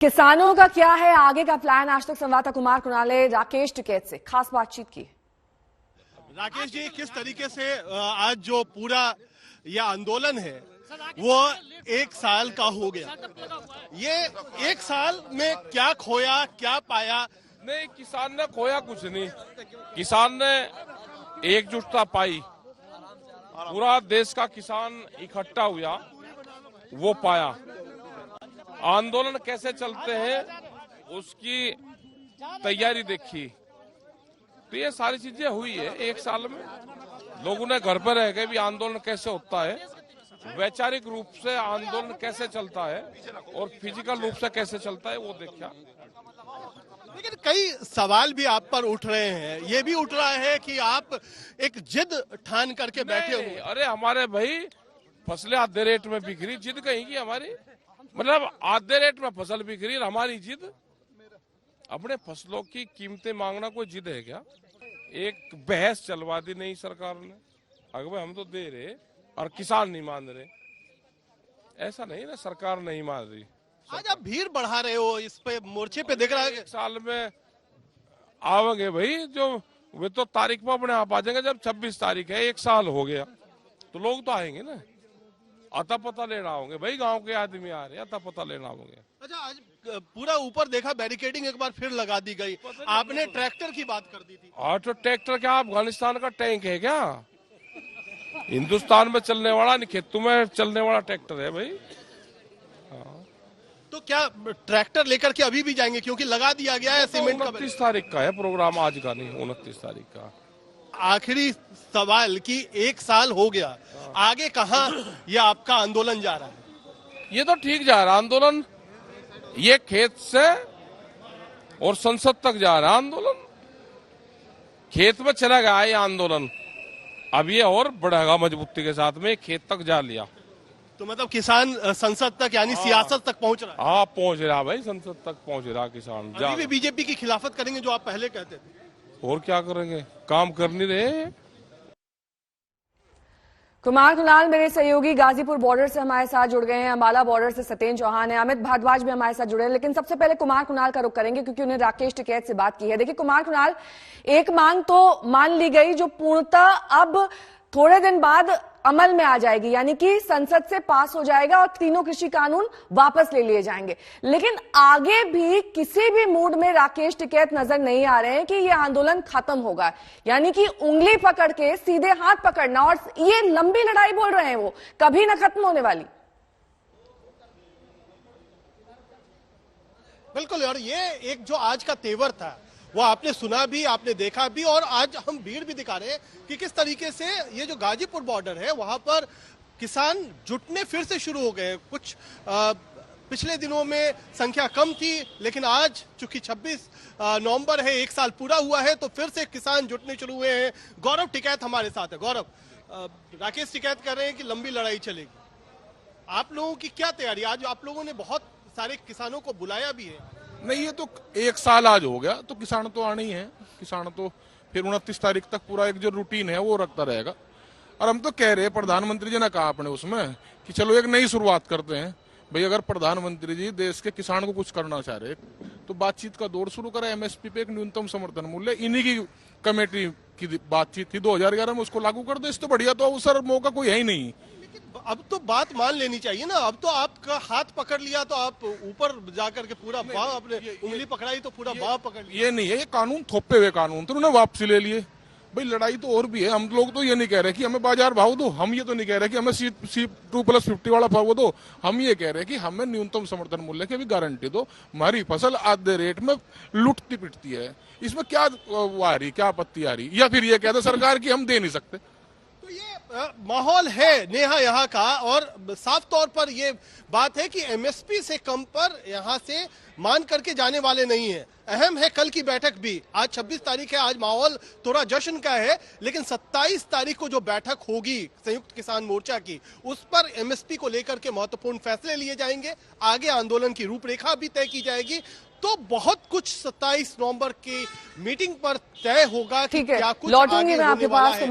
किसानों का क्या है आगे का प्लान? आज तक संवाददाता कुमार कुणाल ने राकेश टिकैत से खास बातचीत की। राकेश जी, किस तरीके से आज जो पूरा यह आंदोलन है वो एक साल का हो गया, ये एक साल में क्या खोया क्या पाया? नहीं, किसान ने खोया कुछ नहीं। किसान ने एकजुटता पाई, पूरा देश का किसान इकट्ठा हुआ, वो पाया। आंदोलन कैसे चलते हैं उसकी तैयारी देखी, तो ये सारी चीजें हुई है एक साल में। लोगों ने घर पर रह के भी आंदोलन कैसे होता है, वैचारिक रूप से आंदोलन कैसे चलता है और फिजिकल रूप से कैसे चलता है वो देखा। लेकिन कई सवाल भी आप पर उठ रहे हैं, ये भी उठ रहा है कि आप एक जिद ठान करके बैठे हुए। अरे हमारे भाई फसलें आधे रेट में बिक रही, जिद कहीं की हमारी? मतलब आधे रेट में फसल बिक रही, हमारी जिद? अपने फसलों की कीमतें मांगना कोई जिद है क्या? एक बहस चलवा दी नहीं सरकार ने, अगर हम तो दे रहे और किसान नहीं मान रहे, ऐसा नहीं ना, सरकार नहीं मान रही। आज आप भीड़ बढ़ा रहे हो, इस पे मोर्चे पे दिख रहा है एक साल में आवेंगे भाई, जो वे तो तारीख पर अपने आप आ जाएंगे। जब 26 तारीख है, एक साल हो गया, तो लोग तो आएंगे ना, अता पता लेना होंगे भाई। गांव के आदमी आ रहे हैं, अता पता लेना होंगे। अच्छा, आज पूरा ऊपर देखा बैरिकेडिंग एक बार फिर लगा दी गई, आपने ट्रैक्टर की बात कर दी थी। और तो ट्रैक्टर क्या अफगानिस्तान का टैंक है क्या? हिंदुस्तान में चलने वाला नहीं, खेतों में चलने वाला ट्रैक्टर है भाई। तो क्या ट्रैक्टर लेकर के अभी भी जाएंगे, क्योंकि लगा दिया गया है सीमेंट का? 29 तारीख का है प्रोग्राम, आज का नहीं, 29 तारीख का। आखिरी सवाल कि एक साल हो गया, आगे कहाँ ये आपका आंदोलन जा रहा है? ये तो ठीक जा रहा आंदोलन, ये खेत से और संसद तक जा रहा आंदोलन। खेत में चला गया ये आंदोलन, अब ये और बढ़ेगा मजबूती के साथ में, खेत तक जा लिया। तो मतलब किसान संसद तक यानी सियासत तक पहुंच रहा है? हाँ, पहुंच रहा भाई, संसद तक पहुंच रहा किसान। अभी भी बीजेपी की खिलाफत करेंगे जो आप पहले कहते थे? और क्या करेंगे, काम कर नहीं रहे। कुमार कुणाल मेरे सहयोगी गाजीपुर बॉर्डर से हमारे साथ जुड़ गए हैं, अंबाला बॉर्डर से सत्येंद्र चौहान है, अमित भारद्वाज भी हमारे साथ जुड़े हैं। लेकिन सबसे पहले कुमार कुणाल का रुख करेंगे क्योंकि उन्हें राकेश टिकैत से बात की है। देखिए कुमार कुणाल, एक मांग तो मान ली गई जो पूर्णतः अब थोड़े दिन बाद अमल में आ जाएगी, यानी कि संसद से पास हो जाएगा और तीनों कृषि कानून वापस ले लिए जाएंगे। लेकिन आगे भी किसी भी मूड में राकेश टिकैत नजर नहीं आ रहे हैं कि यह आंदोलन खत्म होगा, यानी कि उंगली पकड़ के सीधे हाथ पकड़ना, और ये लंबी लड़ाई बोल रहे हैं वो, कभी ना खत्म होने वाली। बिल्कुल, और ये एक जो आज का तेवर था वो आपने सुना भी, आपने देखा भी, और आज हम भीड़ भी दिखा रहे हैं कि किस तरीके से ये जो गाजीपुर बॉर्डर है वहां पर किसान जुटने फिर से शुरू हो गए। कुछ पिछले दिनों में संख्या कम थी, लेकिन आज चूंकि 26 नवंबर है, एक साल पूरा हुआ है, तो फिर से किसान जुटने शुरू हुए हैं। गौरव टिकैत हमारे साथ है। गौरव, राकेश टिकैत कर रहे हैं कि लंबी लड़ाई चलेगी, आप लोगों की क्या तैयारी? आज आप लोगों ने बहुत सारे किसानों को बुलाया भी है। नहीं, ये तो एक साल आज हो गया, तो किसान तो आने ही है। किसान तो फिर 29 तारीख तक पूरा एक जो रूटीन है वो रखता रहेगा। और हम तो कह रहे हैं, प्रधानमंत्री जी ने कहा अपने उसमें कि चलो एक नई शुरुआत करते हैं भाई। अगर प्रधानमंत्री जी देश के किसान को कुछ करना चाह रहे तो बातचीत का दौर शुरू करें। एमएसपी पे एक न्यूनतम समर्थन मूल्य, इन्हीं की कमेटी की बातचीत थी 2011 में, उसको लागू कर दो। इससे बढ़िया तो अवसर मौका कोई है ही नहीं। अब तो बात मान लेनी चाहिए ना, अब तो आपका हाथ पकड़ लिया तो आप ऊपर जाकर के पूरा बाह, अपने उंगली पकड़ाई तो पूरा बाह पकड़ लिया। ये नहीं है, ये कानून थोपे हुए कानून, तो उन्होंने वापसी ले लिए भाई। लड़ाई तो और भी है। हम लोग तो ये नहीं कह रहे कि हमें बाजार भाव दो, हम ये तो नहीं कह रहे कि हमें C2+50 वाला भाव दो। हम ये कह रहे हैं कि हमें न्यूनतम समर्थन मूल्य की भी गारंटी दो। हमारी फसल आधे रेट में लुटती पिटती है, इसमें क्या आ रही, क्या आपत्ति आ रही? या फिर ये कहते सरकार की हम दे नहीं सकते। ये माहौल है नेहा यहाँ का, और साफ तौर पर ये बात है कि एमएसपी से कम पर यहाँ से मान करके जाने वाले नहीं है। अहम है कल की बैठक भी। आज 26 तारीख है, आज माहौल थोड़ा जश्न का है, लेकिन 27 तारीख को जो बैठक होगी संयुक्त किसान मोर्चा की, उस पर एमएसपी को लेकर के महत्वपूर्ण फैसले लिए जाएंगे। आगे आंदोलन की रूपरेखा भी तय की जाएगी। तो बहुत कुछ 27 नवंबर की मीटिंग पर तय होगा कि क्या कुछ लौटूंगी मैं आपके पास।